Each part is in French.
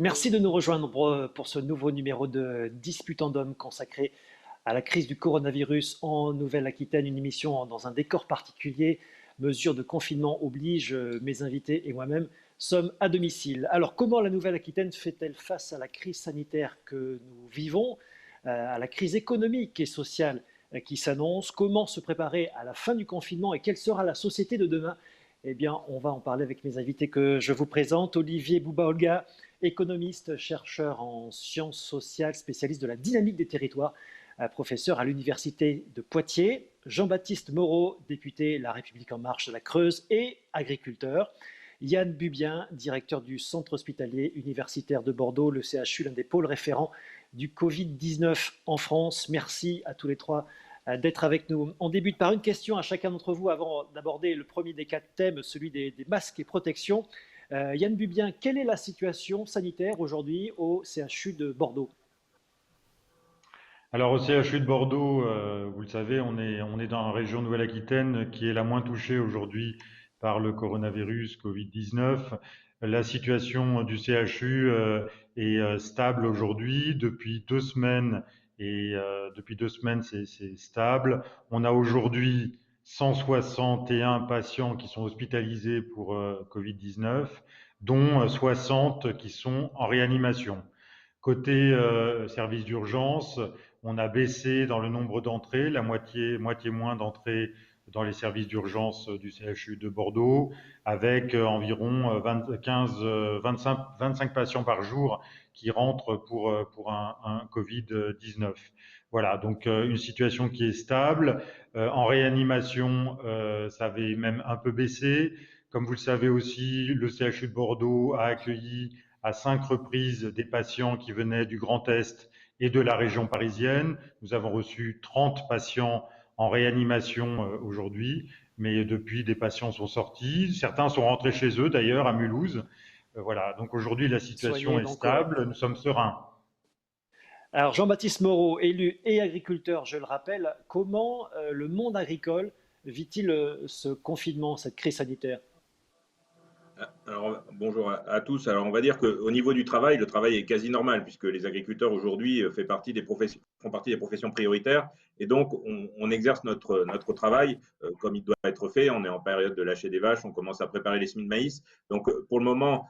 Merci de nous rejoindre pour ce nouveau numéro de Disputandum consacré à la crise du coronavirus en Nouvelle-Aquitaine, une émission dans un décor particulier. Mesures de confinement obligent, mes invités et moi-même sommes à domicile. Alors comment la Nouvelle-Aquitaine fait-elle face à la crise sanitaire que nous vivons, à la crise économique et sociale qui s'annonce? Comment se préparer à la fin du confinement et quelle sera la société de demain? Eh bien, on va en parler avec mes invités que je vous présente. Olivier Bouba-Olga, économiste, chercheur en sciences sociales, spécialiste de la dynamique des territoires, professeur à l'Université de Poitiers. Jean-Baptiste Moreau, député La République En Marche de la Creuse et agriculteur. Yann Bubien, directeur du Centre hospitalier universitaire de Bordeaux, le CHU, l'un des pôles référents du Covid-19 en France. Merci à tous les trois d'être avec nous. On débute par une question à chacun d'entre vous avant d'aborder le premier des quatre thèmes, celui des masques et protections. Yann Bubien, quelle est la situation sanitaire aujourd'hui au CHU de Bordeaux? Alors au CHU de Bordeaux, vous le savez, on est dans la région Nouvelle-Aquitaine qui est la moins touchée aujourd'hui par le coronavirus Covid-19. La situation du CHU est stable aujourd'hui depuis 2 semaines et depuis 2 semaines c'est stable. On a aujourd'hui 161 patients qui sont hospitalisés pour Covid-19, dont 60 qui sont en réanimation. Côté service d'urgence, on a baissé dans le nombre d'entrées, la moitié moins d'entrées dans les services d'urgence du CHU de Bordeaux, avec environ 25 patients par jour qui rentrent pour un Covid-19. Voilà, donc une situation qui est stable. En réanimation, ça avait même un peu baissé. Comme vous le savez aussi, le CHU de Bordeaux a accueilli à 5 reprises des patients qui venaient du Grand Est et de la région parisienne. Nous avons reçu 30 patients en réanimation aujourd'hui, mais depuis, des patients sont sortis. Certains sont rentrés chez eux, d'ailleurs, à Mulhouse. Voilà, donc aujourd'hui, la situation Soignés est donc. stable, nous sommes sereins. Alors Jean-Baptiste Moreau, élu et agriculteur, je le rappelle, comment le monde agricole vit-il ce confinement, cette crise sanitaire? Alors, bonjour à tous. Alors, on va dire qu'au niveau du travail, le travail est quasi normal puisque les agriculteurs aujourd'hui font partie des professions prioritaires et donc on exerce notre travail comme il doit être fait. On est en période de lâcher des vaches, on commence à préparer les semis de maïs. Donc, pour le moment,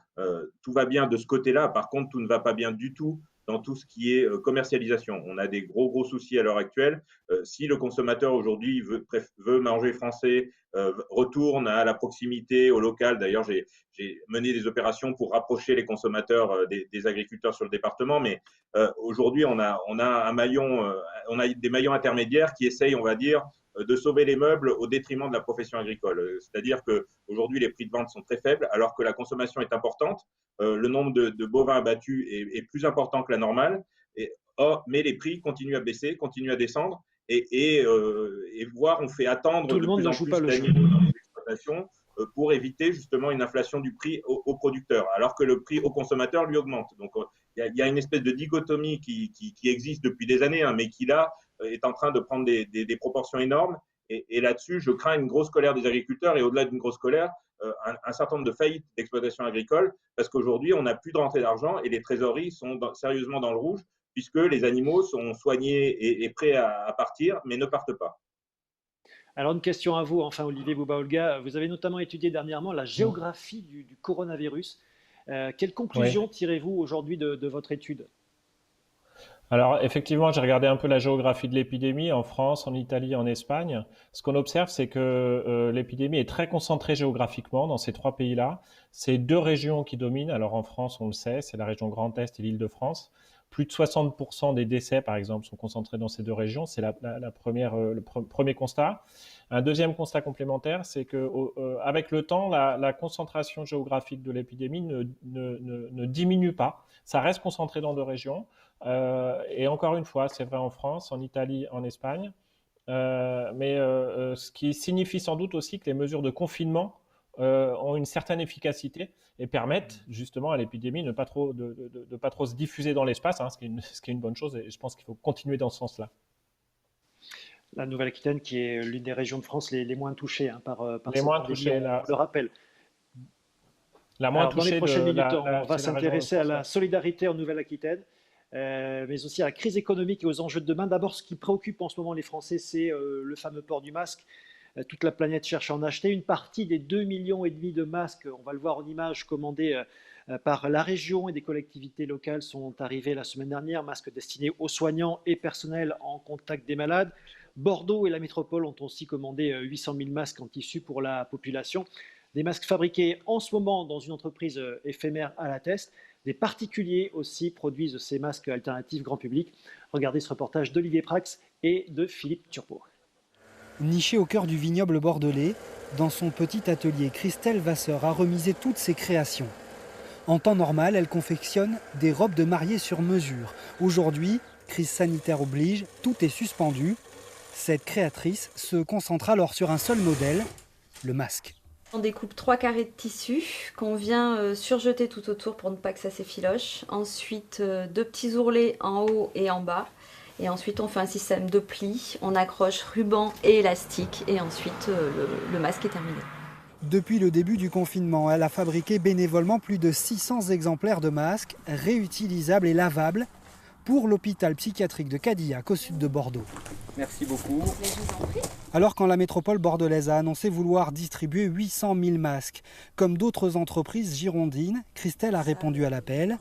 tout va bien de ce côté-là. Par contre, tout ne va pas bien du tout dans tout ce qui est commercialisation. On a des gros soucis à l'heure actuelle. Si le consommateur aujourd'hui veut manger français, retourne à la proximité, au local. D'ailleurs, j'ai mené des opérations pour rapprocher les consommateurs des agriculteurs sur le département, mais aujourd'hui, on a des maillons intermédiaires qui essayent, on va dire, de sauver les meubles au détriment de la profession agricole. C'est-à-dire qu'aujourd'hui, les prix de vente sont très faibles, alors que la consommation est importante. Le nombre de bovins abattus est plus important que la normale, mais les prix continuent à baisser, continuent à descendre, et voire on fait attendre Tout le de monde plus ne en joue pas plus le jeu. d'animaux dans les exploitations pour éviter justement une inflation du prix au producteur, alors que le prix au consommateur lui augmente. Donc il y a une espèce de dichotomie qui existe depuis des années, hein, mais qui là est en train de prendre des proportions énormes. Et là-dessus, je crains une grosse colère des agriculteurs et au-delà d'une grosse colère, un certain nombre de faillites d'exploitations agricoles, parce qu'aujourd'hui, on n'a plus de rentrée d'argent et les trésoreries sont sérieusement dans le rouge, puisque les animaux sont soignés et prêts à partir, mais ne partent pas. Alors une question à vous, enfin Olivier Bouba-Olga, vous avez notamment étudié dernièrement la géographie du coronavirus. Quelles Oui. conclusions tirez-vous aujourd'hui de votre étude? Alors effectivement, j'ai regardé un peu la géographie de l'épidémie en France, en Italie, en Espagne. Ce qu'on observe, c'est que l'épidémie est très concentrée géographiquement dans ces trois pays-là. C'est deux régions qui dominent. Alors en France, on le sait, c'est la région Grand Est et l'Île-de-France. Plus de 60% des décès, par exemple, sont concentrés dans ces deux régions. C'est la première, premier constat. Un deuxième constat complémentaire, c'est que avec le temps, la concentration géographique de l'épidémie ne diminue pas. Ça reste concentré dans deux régions. Et encore une fois, c'est vrai en France, en Italie, en Espagne. Mais ce qui signifie sans doute aussi que les mesures de confinement ont une certaine efficacité et permettent justement à l'épidémie de ne pas trop, de pas trop se diffuser dans l'espace, hein, ce qui est une bonne chose, et je pense qu'il faut continuer dans ce sens-là. La Nouvelle-Aquitaine, qui est l'une des régions de France les moins touchées, hein, par Les cette moins pandémie, touchés, on là. le rappelle. La moins Alors, dans les touchée prochaines minutes, on va c'est la région s'intéresser à la hauts-de-France. solidarité en Nouvelle-Aquitaine, mais aussi à la crise économique et aux enjeux de demain. D'abord, ce qui préoccupe en ce moment les Français, c'est le fameux port du masque. Toute la planète cherche à en acheter. Une partie des 2,5 millions de masques, on va le voir en image, commandés par la région et des collectivités locales sont arrivés la semaine dernière. Masques destinés aux soignants et personnels en contact des malades. Bordeaux et la métropole ont aussi commandé 800 000 masques en tissu pour la population. Des masques fabriqués en ce moment dans une entreprise éphémère à la Teste. Des particuliers aussi produisent ces masques alternatifs grand public. Regardez ce reportage d'Olivier Prax et de Philippe Turpot. Nichée au cœur du vignoble bordelais, dans son petit atelier, Christelle Vasseur a remisé toutes ses créations. En temps normal, elle confectionne des robes de mariée sur mesure. Aujourd'hui, crise sanitaire oblige, tout est suspendu. Cette créatrice se concentre alors sur un seul modèle, le masque. On découpe 3 carrés de tissu qu'on vient surjeter tout autour pour ne pas que ça s'effiloche. Ensuite, 2 petits ourlets en haut et en bas. Et ensuite, on fait un système de plis. On accroche ruban et élastique. Et ensuite, le masque est terminé. Depuis le début du confinement, elle a fabriqué bénévolement plus de 600 exemplaires de masques réutilisables et lavables pour l'hôpital psychiatrique de Cadillac au sud de Bordeaux. Merci beaucoup. Alors quand la métropole bordelaise a annoncé vouloir distribuer 800 000 masques, comme d'autres entreprises girondines, Christelle a répondu à l'appel.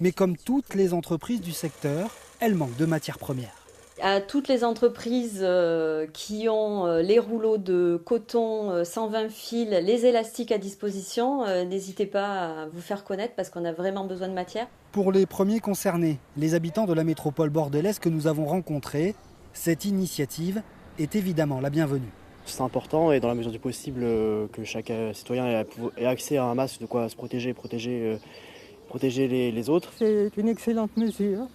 Mais comme toutes les entreprises du secteur, elle manque de matières premières. À toutes les entreprises qui ont les rouleaux de coton 120 fils, les élastiques à disposition, n'hésitez pas à vous faire connaître parce qu'on a vraiment besoin de matière. Pour les premiers concernés, les habitants de la métropole bordelaise que nous avons rencontrés, cette initiative est évidemment la bienvenue. C'est important et dans la mesure du possible que chaque citoyen ait accès à un masque de quoi se protéger, protéger les autres. C'est une excellente mesure.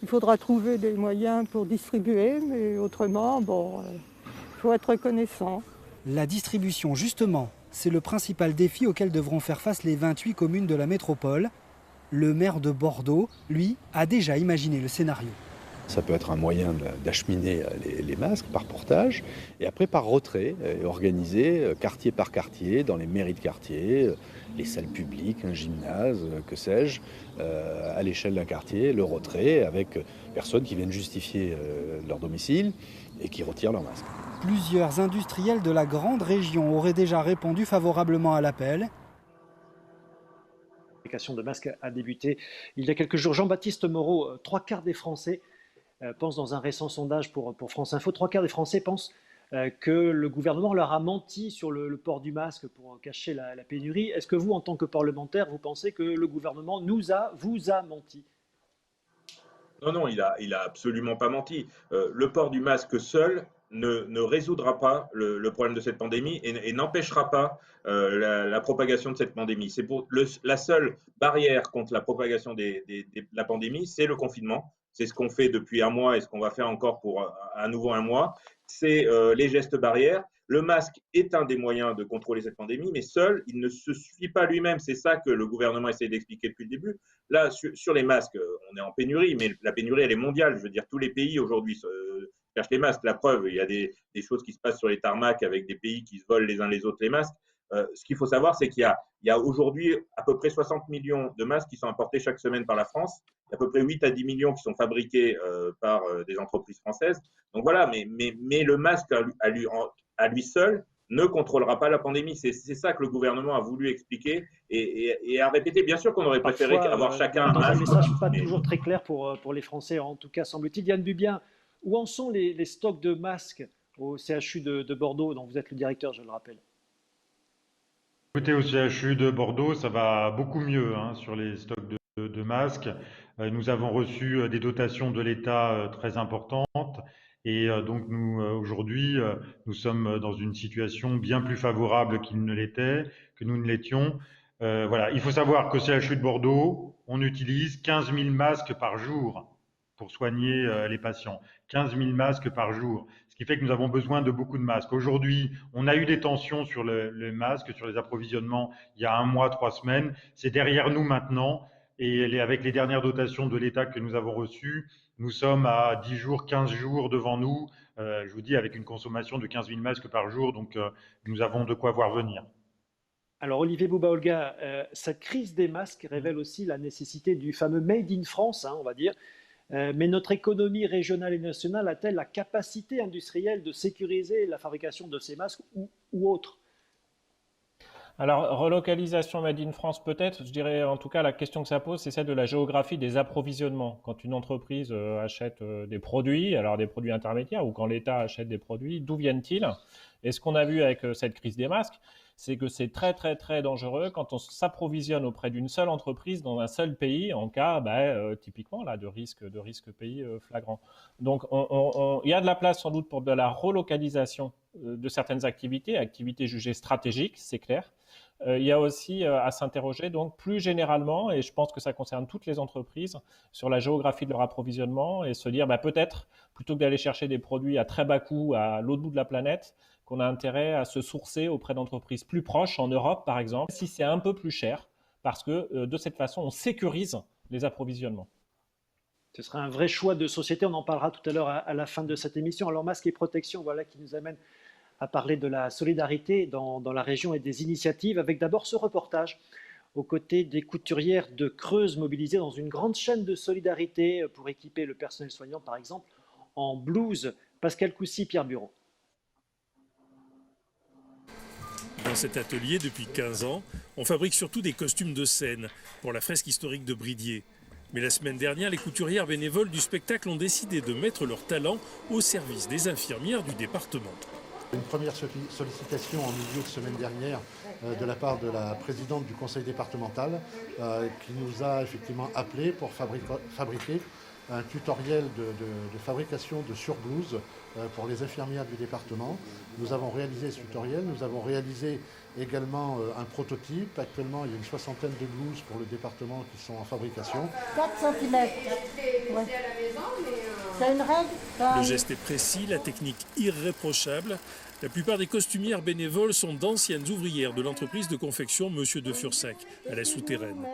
Il faudra trouver des moyens pour distribuer, mais autrement, il faut être reconnaissant. La distribution, justement, c'est le principal défi auquel devront faire face les 28 communes de la métropole. Le maire de Bordeaux, lui, a déjà imaginé le scénario. Ça peut être un moyen d'acheminer les masques par portage et après par retrait, organisé quartier par quartier, dans les mairies de quartier, les salles publiques, un gymnase, que sais-je, à l'échelle d'un quartier, le retrait avec personnes qui viennent justifier leur domicile et qui retirent leur masque. Plusieurs industriels de la grande région auraient déjà répondu favorablement à l'appel. La fabrication de masques a débuté il y a quelques jours. Jean-Baptiste Moreau, 3/4 des Français pensent dans un récent sondage pour France Info, 3/4 des Français pensent que le gouvernement leur a menti sur le port du masque pour cacher la pénurie. Est-ce que vous, en tant que parlementaire, vous pensez que le gouvernement vous a menti? Non, il a absolument pas menti. Le port du masque seul ne résoudra pas le problème de cette pandémie et n'empêchera pas la propagation de cette pandémie. C'est la seule barrière contre la propagation de la pandémie, c'est le confinement. C'est ce qu'on fait depuis un mois et ce qu'on va faire encore pour à nouveau un mois. C'est les gestes barrières. Le masque est un des moyens de contrôler cette pandémie, mais seul, il ne se suffit pas lui-même. C'est ça que le gouvernement essaie d'expliquer depuis le début. Là, sur les masques, on est en pénurie, mais la pénurie, elle est mondiale. Je veux dire, tous les pays aujourd'hui cherchent les masques. La preuve, il y a des choses qui se passent sur les tarmacs avec des pays qui se volent les uns les autres les masques. Ce qu'il faut savoir, c'est qu'il y a aujourd'hui à peu près 60 millions de masques qui sont importés chaque semaine par la France. Il y a à peu près 8 à 10 millions qui sont fabriqués par des entreprises françaises. Donc voilà, mais le masque à lui seul ne contrôlera pas la pandémie. C'est ça que le gouvernement a voulu expliquer et a répété. Bien sûr qu'on aurait préféré avoir chacun un masque. Un message pas toujours très clair pour les Français, en tout cas semble-t-il. Yann Bubien, où en sont les stocks de masques au CHU de Bordeaux, dont vous êtes le directeur, je le rappelle? Écoutez, au CHU de Bordeaux, ça va beaucoup mieux sur les stocks de masques. Nous avons reçu des dotations de l'État très importantes et donc nous, aujourd'hui, nous sommes dans une situation bien plus favorable que nous ne l'étions. Voilà. Il faut savoir qu'au CHU de Bordeaux, on utilise 15 000 masques par jour pour soigner les patients. 15 000 masques par jour. Ce qui fait que nous avons besoin de beaucoup de masques. Aujourd'hui, on a eu des tensions sur le masque, sur les approvisionnements il y a 1 mois, 3 semaines. C'est derrière nous maintenant. Et avec les dernières dotations de l'État que nous avons reçues, nous sommes à 10 jours, 15 jours devant nous. Je vous dis, avec une consommation de 15 000 masques par jour. Donc, nous avons de quoi voir venir. Alors Olivier Bouba-Olga, cette crise des masques révèle aussi la nécessité du fameux Made in France, on va dire. Mais notre économie régionale et nationale a-t-elle la capacité industrielle de sécuriser la fabrication de ces masques ou autres? Alors, relocalisation Made in France peut-être, je dirais en tout cas la question que ça pose, c'est celle de la géographie des approvisionnements. Quand une entreprise achète des produits, alors des produits intermédiaires, ou quand l'État achète des produits, d'où viennent-ils? Et ce qu'on a vu avec cette crise des masques, c'est que c'est très très très dangereux quand on s'approvisionne auprès d'une seule entreprise dans un seul pays, en cas typiquement là, de risque pays flagrant. Donc il y a de la place sans doute pour de la relocalisation de certaines activités jugées stratégiques, c'est clair. Il y a aussi à s'interroger donc plus généralement, et je pense que ça concerne toutes les entreprises, sur la géographie de leur approvisionnement et se dire peut-être, plutôt que d'aller chercher des produits à très bas coût à l'autre bout de la planète, qu'on a intérêt à se sourcer auprès d'entreprises plus proches, en Europe par exemple, si c'est un peu plus cher, parce que de cette façon, on sécurise les approvisionnements. Ce sera un vrai choix de société, on en parlera tout à l'heure à la fin de cette émission. Alors masque et protection, voilà qui nous amène à parler de la solidarité dans la région et des initiatives, avec d'abord ce reportage aux côtés des couturières de Creuse mobilisées dans une grande chaîne de solidarité pour équiper le personnel soignant, par exemple, en blouse. Pascal Coucy, Pierre Bureau. Dans cet atelier, depuis 15 ans, on fabrique surtout des costumes de scène pour la fresque historique de Bridier. Mais la semaine dernière, les couturières bénévoles du spectacle ont décidé de mettre leur talent au service des infirmières du département. Une première sollicitation en milieu de semaine dernière de la part de la présidente du conseil départemental qui nous a effectivement appelé pour fabriquer un tutoriel de fabrication de surblouses pour les infirmières du département. Nous avons réalisé ce tutoriel, nous avons réalisé également un prototype. Actuellement, il y a une soixantaine de blouses pour le département qui sont en fabrication. 4 cm. Ouais. C'est une règle. Le geste est précis, la technique irréprochable. La plupart des costumières bénévoles sont d'anciennes ouvrières de l'entreprise de confection Monsieur de Fursac, à la souterraine.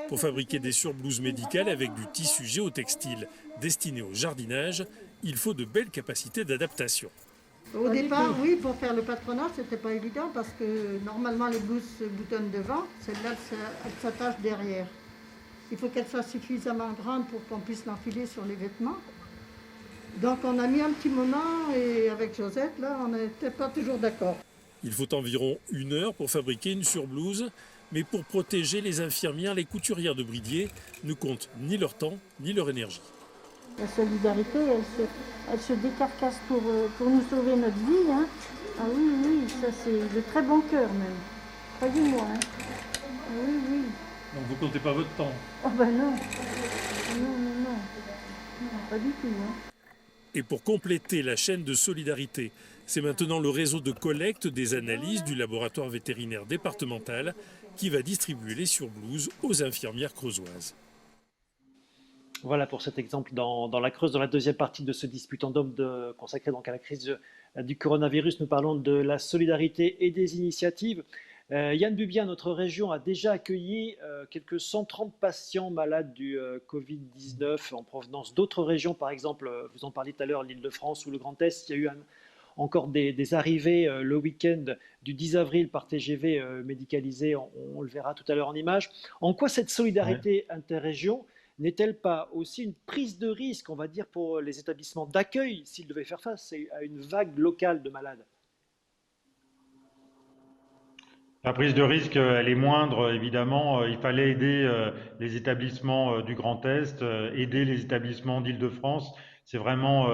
Pour fabriquer des surblouses médicales avec du tissu géotextile destiné au jardinage, il faut de belles capacités d'adaptation. Au départ, oui, pour faire le patronat, c'était pas évident parce que normalement les blouses se boutonnent devant, celle-là, elle s'attache derrière. Il faut qu'elle soit suffisamment grande pour qu'on puisse l'enfiler sur les vêtements. Donc on a mis un petit moment et avec Josette, là, on n'était pas toujours d'accord. Il faut environ 1 heure pour fabriquer une surblouse, mais pour protéger les infirmières, les couturières de Bridier ne comptent ni leur temps ni leur énergie. La solidarité, elle se décarcasse pour nous sauver notre vie. Hein. Ah oui, ça c'est de très bon cœur même. Croyez-moi. Hein. Ah oui. Donc vous comptez pas votre temps? Oh ben non. Non, pas du tout. Hein. Et pour compléter la chaîne de solidarité, c'est maintenant le réseau de collecte des analyses du laboratoire vétérinaire départemental qui va distribuer les surblouses aux infirmières creusoises. Voilà pour cet exemple dans la Creuse. Dans la deuxième partie de ce Disputandum consacré donc à la crise du coronavirus, nous parlons de la solidarité et des initiatives. Yann Bubien, notre région a déjà accueilli quelques 130 patients malades du Covid-19 en provenance d'autres régions, par exemple, vous en parliez tout à l'heure, l'Île-de-France ou le Grand Est. Il y a eu encore des arrivées le week-end du 10 avril par TGV médicalisé, on le verra tout à l'heure en image. En quoi cette solidarité interrégion n'est-elle pas aussi une prise de risque, on va dire, pour les établissements d'accueil s'ils devaient faire face à une vague locale de malades? La prise de risque, elle est moindre, évidemment. Il fallait aider les établissements du Grand Est, aider les établissements d'Île-de-France. C'est vraiment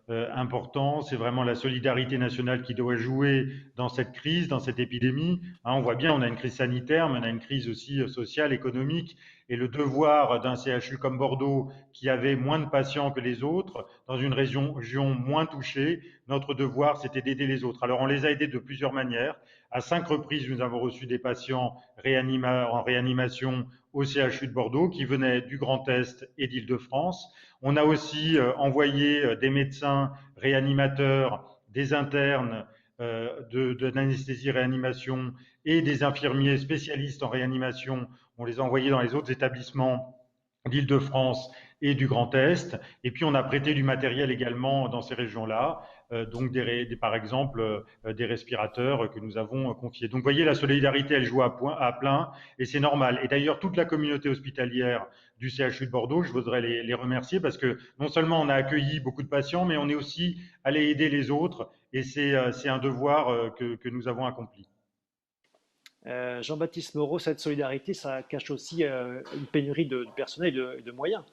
important. C'est vraiment la solidarité nationale qui doit jouer dans cette crise, dans cette épidémie. On voit bien, on a une crise sanitaire, mais on a une crise aussi sociale, économique. Et le devoir d'un CHU comme Bordeaux, qui avait moins de patients que les autres, dans une région moins touchée, notre devoir, c'était d'aider les autres. Alors, on les a aidés de plusieurs manières. À 5 reprises, nous avons reçu des patients en réanimation au CHU de Bordeaux qui venaient du Grand Est et d'Île-de-France. On a aussi envoyé des médecins réanimateurs, des internes d'anesthésie-réanimation et des infirmiers spécialistes en réanimation. On les a envoyés dans les autres établissements d'Île-de-France et du Grand Est. Et puis, on a prêté du matériel également dans ces régions-là, donc par exemple des respirateurs que nous avons confiés. Donc, vous voyez, la solidarité, elle joue à plein, et c'est normal. Et d'ailleurs, toute la communauté hospitalière du CHU de Bordeaux, je voudrais les remercier parce que non seulement on a accueilli beaucoup de patients, mais on est aussi allé aider les autres, et c'est un devoir que nous avons accompli. Jean-Baptiste Moreau, cette solidarité, ça cache aussi une pénurie de personnel et de moyens.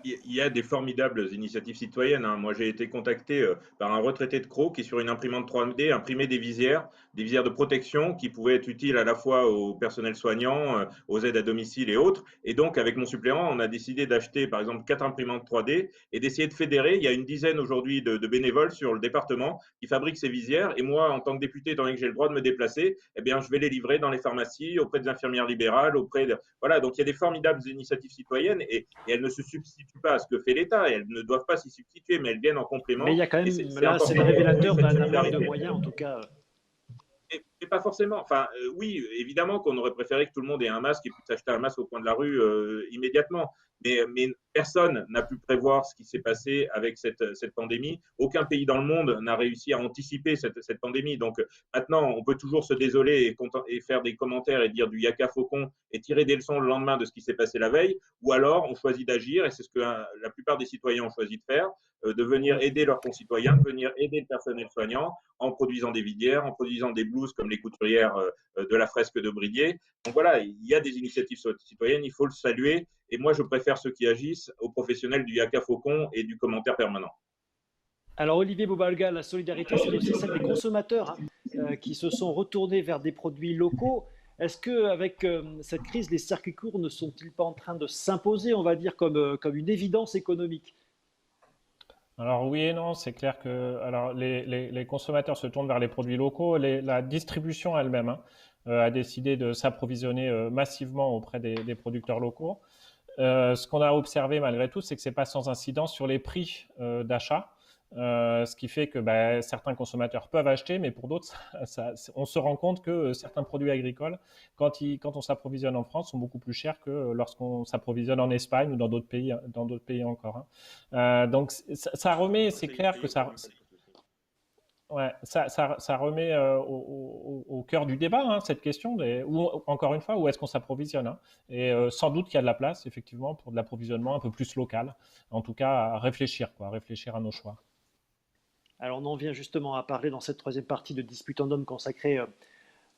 Il y a des formidables initiatives citoyennes, hein. Moi, j'ai été contacté par un retraité de Crau qui, sur une imprimante 3D, imprimait des visières de protection qui pouvaient être utiles à la fois au personnel soignant, aux aides à domicile et autres. Et donc, avec mon suppléant, on a décidé d'acheter, par exemple, 4 imprimantes 3D et d'essayer de fédérer. Il y a une dizaine aujourd'hui de bénévoles sur le département qui fabriquent ces visières. Et moi, en tant que député, étant donné que j'ai le droit de me déplacer, eh bien, je vais les livrer dans les pharmacies, auprès des infirmières libérales, Voilà, donc il y a des formidables initiatives citoyennes et elles ne se substituent pas à ce que fait l'État, elles ne doivent pas s'y substituer, mais elles viennent en complément. Mais il y a quand même, là, c'est le révélateur d'un manque de moyens, en tout cas. Mais pas forcément. Enfin, oui, évidemment qu'on aurait préféré que tout le monde ait un masque et puisse acheter un masque au coin de la rue immédiatement. Mais personne n'a pu prévoir ce qui s'est passé avec cette pandémie. Aucun pays dans le monde n'a réussi à anticiper cette pandémie. Donc maintenant, on peut toujours se désoler et faire des commentaires et dire du yaka faucon et tirer des leçons le lendemain de ce qui s'est passé la veille. Ou alors, on choisit d'agir, et c'est ce que la plupart des citoyens ont choisi de faire, de venir aider leurs concitoyens, de venir aider le personnel soignant en produisant des visières, en produisant des blouses comme les couturières de la fresque de Bridier. Donc voilà, il y a des initiatives citoyennes, il faut le saluer. Et moi, je préfère ceux qui agissent aux professionnels du yaka faucon et du commentaire permanent. Alors Olivier Bouba-Olga, la solidarité, c'est aussi celle des consommateurs qui se sont retournés vers des produits locaux. Est-ce qu'avec cette crise, les circuits courts ne sont-ils pas en train de s'imposer, on va dire, comme une évidence économique ? Alors oui et non, c'est clair que les consommateurs se tournent vers les produits locaux. La distribution elle-même a décidé de s'approvisionner massivement auprès des producteurs locaux. Ce qu'on a observé malgré tout, c'est que ce n'est pas sans incidence sur les prix d'achat. Ce qui fait que certains consommateurs peuvent acheter, mais pour d'autres, on se rend compte que certains produits agricoles, quand on s'approvisionne en France, sont beaucoup plus chers que lorsqu'on s'approvisionne en Espagne ou dans d'autres pays encore. Donc ça remet, c'est clair que ça remet au cœur du débat cette question, encore une fois, où est-ce qu'on s'approvisionne, et sans doute qu'il y a de la place, effectivement, pour de l'approvisionnement un peu plus local, en tout cas à réfléchir à nos choix. Alors on en vient justement à parler dans cette troisième partie de Disputandum consacrée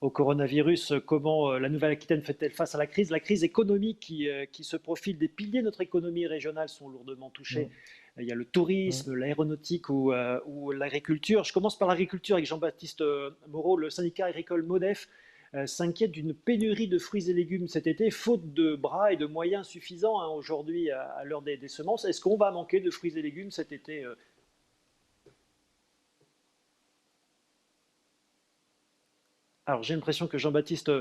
au coronavirus. Comment la Nouvelle-Aquitaine fait-elle face à la crise économique qui se profile? Des piliers de notre économie régionale sont lourdement touchés. Il y a le tourisme, l'aéronautique ou l'agriculture. Je commence par l'agriculture avec Jean-Baptiste Moreau. Le syndicat agricole MODEF s'inquiète d'une pénurie de fruits et légumes cet été, faute de bras et de moyens suffisants aujourd'hui à l'heure des semences. Est-ce qu'on va manquer de fruits et légumes cet été Alors j'ai l'impression que Jean-Baptiste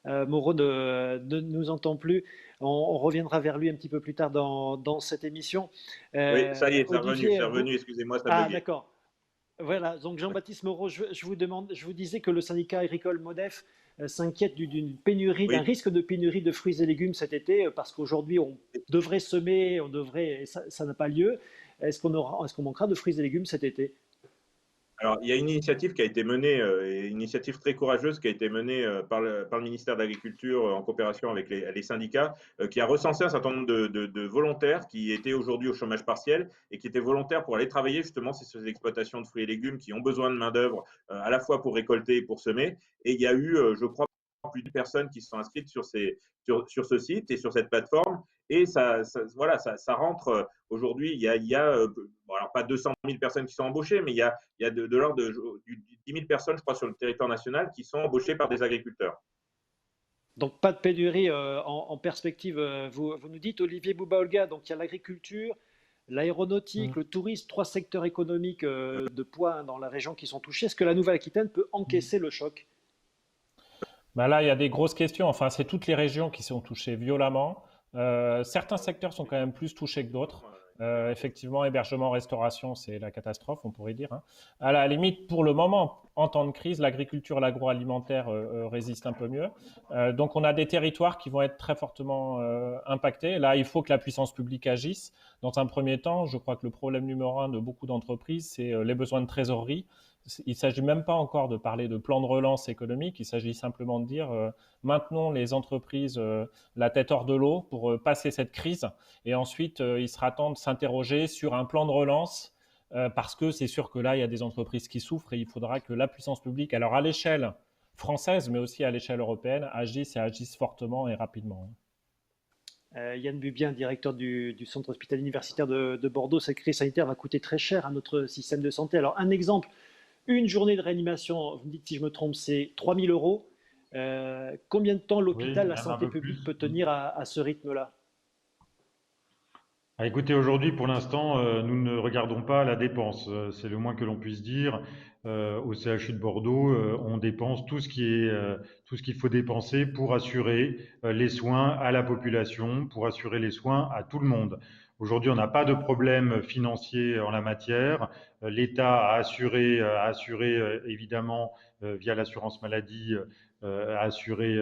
Moreau ne nous entend plus. On reviendra vers lui un petit peu plus tard dans cette émission. Oui, ça y est, c'est revenu, excusez-moi, ça buguait. Ah, d'accord. Voilà, donc Jean-Baptiste Moreau, je vous disais que le syndicat agricole MODEF s'inquiète d'une pénurie, d'un risque de pénurie de fruits et légumes cet été, parce qu'aujourd'hui on devrait semer, et ça n'a pas lieu. Est-ce qu'on manquera de fruits et légumes cet été ? Alors, il y a une initiative qui a été menée, une initiative très courageuse qui a été menée par le ministère de l'Agriculture en coopération avec les syndicats, qui a recensé un certain nombre de volontaires qui étaient aujourd'hui au chômage partiel et qui étaient volontaires pour aller travailler justement sur ces exploitations de fruits et légumes qui ont besoin de main-d'œuvre à la fois pour récolter et pour semer. Et il y a eu, je crois, plus de personnes qui se sont inscrites sur ce site et sur cette plateforme. Et ça rentre aujourd'hui. Il y a alors pas 200 000 personnes qui sont embauchées, mais il y a de l'ordre de 10 000 personnes, je crois, sur le territoire national qui sont embauchées par des agriculteurs. Donc pas de pénurie en perspective, vous nous dites, Olivier Bouba-Olga. Donc il y a l'agriculture, l'aéronautique, le tourisme, 3 secteurs économiques de poids dans la région qui sont touchés. Est-ce que la Nouvelle-Aquitaine peut encaisser le choc ? Là, il y a des grosses questions. Enfin, c'est toutes les régions qui sont touchées violemment. Certains secteurs sont quand même plus touchés que d'autres. Effectivement, hébergement, restauration, c'est la catastrophe, on pourrait dire, hein. À la limite, pour le moment, en temps de crise, l'agriculture, l'agroalimentaire résistent un peu mieux. Donc, on a des territoires qui vont être très fortement impactés. Là, il faut que la puissance publique agisse. Dans un premier temps, je crois que le problème numéro un de beaucoup d'entreprises, c'est les besoins de trésorerie. Il ne s'agit même pas encore de parler de plan de relance économique, il s'agit simplement de dire maintenons les entreprises la tête hors de l'eau pour passer cette crise. Et ensuite, il sera temps de s'interroger sur un plan de relance parce que c'est sûr que là, il y a des entreprises qui souffrent et il faudra que la puissance publique, alors à l'échelle française, mais aussi à l'échelle européenne, agisse et agisse fortement et rapidement. Yann Bubien, directeur du centre hospitalier universitaire de Bordeaux, cette crise sanitaire va coûter très cher à notre système de santé. Alors, un exemple, une journée de réanimation, vous me dites si je me trompe, c'est 3 000 euros. Combien de temps l'hôpital, la santé publique peut tenir à ce rythme-là? Écoutez, aujourd'hui, pour l'instant, nous ne regardons pas la dépense. C'est le moins que l'on puisse dire. Au CHU de Bordeaux, on dépense tout ce qu'il faut dépenser pour assurer les soins à la population, pour assurer les soins à tout le monde. Aujourd'hui, on n'a pas de problème financier en la matière. L'État a assuré évidemment, via l'assurance maladie, a assuré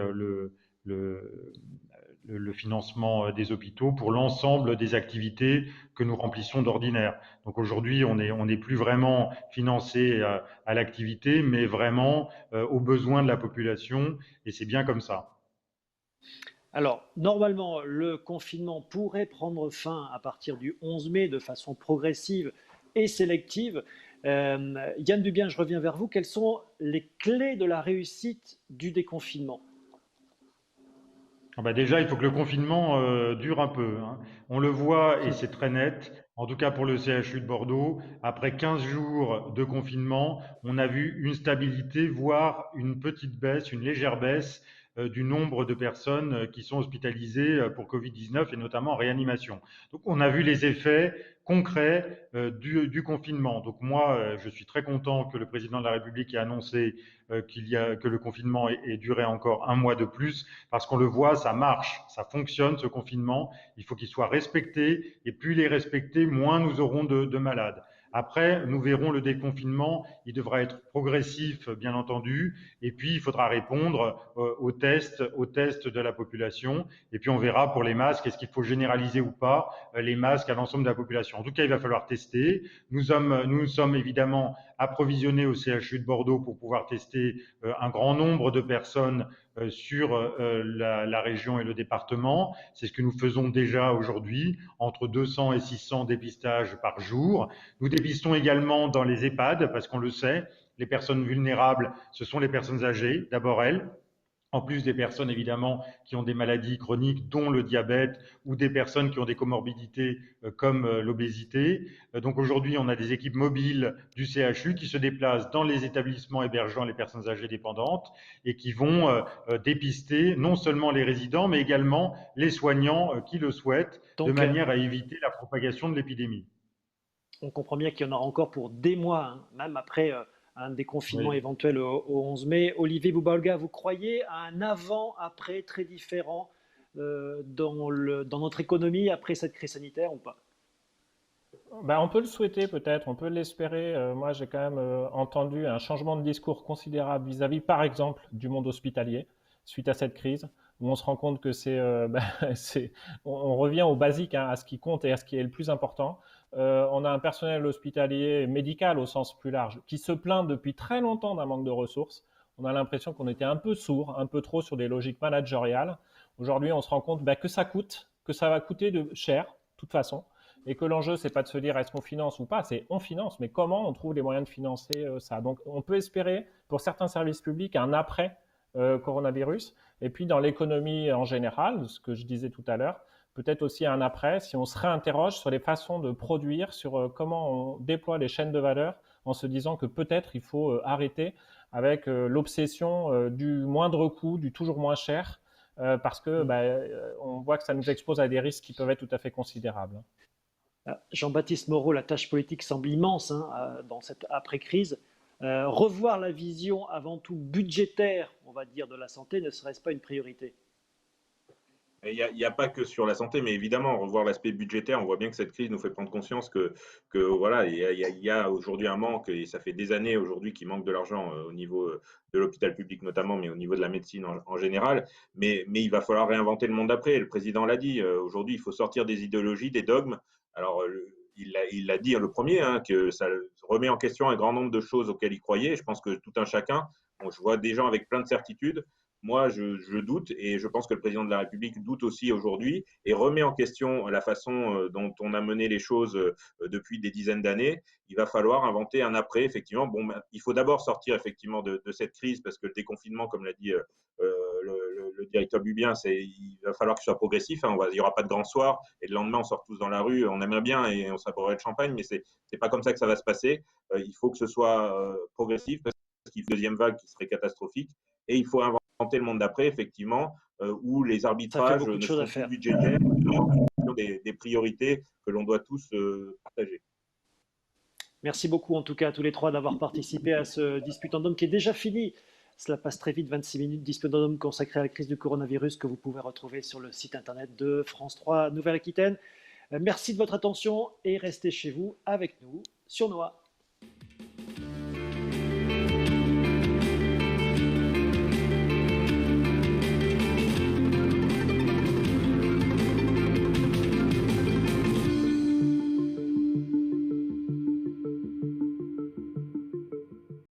le financement des hôpitaux pour l'ensemble des activités que nous remplissons d'ordinaire. Donc aujourd'hui, on n'est plus vraiment financé à l'activité, mais vraiment aux besoins de la population, et c'est bien comme ça. Alors, normalement, le confinement pourrait prendre fin à partir du 11 mai de façon progressive et sélective. Yann Bubien, je reviens vers vous. Quelles sont les clés de la réussite du déconfinement? Déjà, il faut que le confinement dure un peu, hein. On le voit et c'est très net, en tout cas pour le CHU de Bordeaux. Après 15 jours de confinement, on a vu une stabilité, voire une petite baisse, une légère baisse du nombre de personnes qui sont hospitalisées pour Covid-19 et notamment en réanimation. Donc on a vu les effets concrets du confinement. Donc moi, je suis très content que le président de la République ait annoncé que le confinement ait duré encore un mois de plus, parce qu'on le voit, ça marche, ça fonctionne ce confinement. Il faut qu'il soit respecté, et plus il est respecté, moins nous aurons de malades. Après, nous verrons le déconfinement, il devra être progressif, bien entendu, et puis il faudra répondre aux tests de la population, et puis on verra pour les masques, est-ce qu'il faut généraliser ou pas les masques à l'ensemble de la population. En tout cas, il va falloir tester. Nous sommes évidemment approvisionnés au CHU de Bordeaux pour pouvoir tester un grand nombre de personnes sur la région et le département. C'est ce que nous faisons déjà aujourd'hui, entre 200 et 600 dépistages par jour. Nous dépistons également dans les EHPAD, parce qu'on le sait, les personnes vulnérables, ce sont les personnes âgées, d'abord elles, en plus des personnes évidemment qui ont des maladies chroniques, dont le diabète, ou des personnes qui ont des comorbidités comme l'obésité. Donc aujourd'hui, on a des équipes mobiles du CHU qui se déplacent dans les établissements hébergeant les personnes âgées dépendantes et qui vont dépister non seulement les résidents, mais également les soignants qui le souhaitent, de manière à éviter la propagation de l'épidémie. On comprend bien qu'il y en aura encore pour des mois, hein, même après un déconfinement éventuel au 11 mai. Olivier Bouba-Olga, vous croyez à un avant-après très différent dans notre économie après cette crise sanitaire ou pas? On peut le souhaiter peut-être, on peut l'espérer. Moi, j'ai quand même entendu un changement de discours considérable vis-à-vis, par exemple, du monde hospitalier suite à cette crise, où on se rend compte que on revient au basique, hein, à ce qui compte et à ce qui est le plus important. On a un personnel hospitalier médical au sens plus large qui se plaint depuis très longtemps d'un manque de ressources. On a l'impression qu'on était un peu sourd, un peu trop sur des logiques managériales. Aujourd'hui, on se rend compte que ça coûte, que ça va coûter cher, de toute façon, et que l'enjeu, c'est pas de se dire est-ce qu'on finance ou pas, c'est on finance, mais comment on trouve les moyens de financer ça. Donc, on peut espérer pour certains services publics un après coronavirus, et puis dans l'économie en général, ce que je disais tout à l'heure, peut-être aussi un après, si on se réinterroge sur les façons de produire, sur comment on déploie les chaînes de valeur, en se disant que peut-être il faut arrêter avec l'obsession du moindre coût, du toujours moins cher, parce que on voit que ça nous expose à des risques qui peuvent être tout à fait considérables. Jean-Baptiste Moreau, la tâche politique semble immense dans cette après-crise. Revoir la vision avant tout budgétaire, on va dire, de la santé, ne serait-ce pas une priorité? Il n'y a pas que sur la santé, mais évidemment, revoir l'aspect budgétaire, on voit bien que cette crise nous fait prendre conscience que voilà, il y a aujourd'hui un manque, et ça fait des années aujourd'hui qu'il manque de l'argent au niveau de l'hôpital public notamment, mais au niveau de la médecine en général. Mais il va falloir réinventer le monde d'après. Le président l'a dit, aujourd'hui, il faut sortir des idéologies, des dogmes. Alors, il l'a dit le premier, hein, que ça remet en question un grand nombre de choses auxquelles il croyait. Je pense que tout un chacun, bon, je vois des gens avec plein de certitudes. Moi, je doute et je pense que le président de la République doute aussi aujourd'hui et remet en question la façon dont on a mené les choses depuis des dizaines d'années. Il va falloir inventer un après, effectivement. Bon, il faut d'abord sortir effectivement de cette crise parce que le déconfinement, comme l'a dit le directeur Bubien, il va falloir qu'il soit progressif. Hein. Il n'y aura pas de grand soir et le lendemain, on sort tous dans la rue. On aimerait bien et on s'aborerait de champagne, mais c'est pas comme ça que ça va se passer. Il faut que ce soit progressif parce qu'il y a une deuxième vague qui serait catastrophique et il faut inventer le monde d'après, effectivement, où les arbitrages ne seront plus budgétaires, mais en fonction des priorités que l'on doit tous partager. Merci beaucoup, en tout cas, à tous les trois d'avoir participé à ce Disputandum qui est déjà fini. Cela passe très vite, 26 minutes. Disputandum consacré à la crise du coronavirus que vous pouvez retrouver sur le site internet de France 3 Nouvelle-Aquitaine. Merci de votre attention et restez chez vous avec nous sur Noah.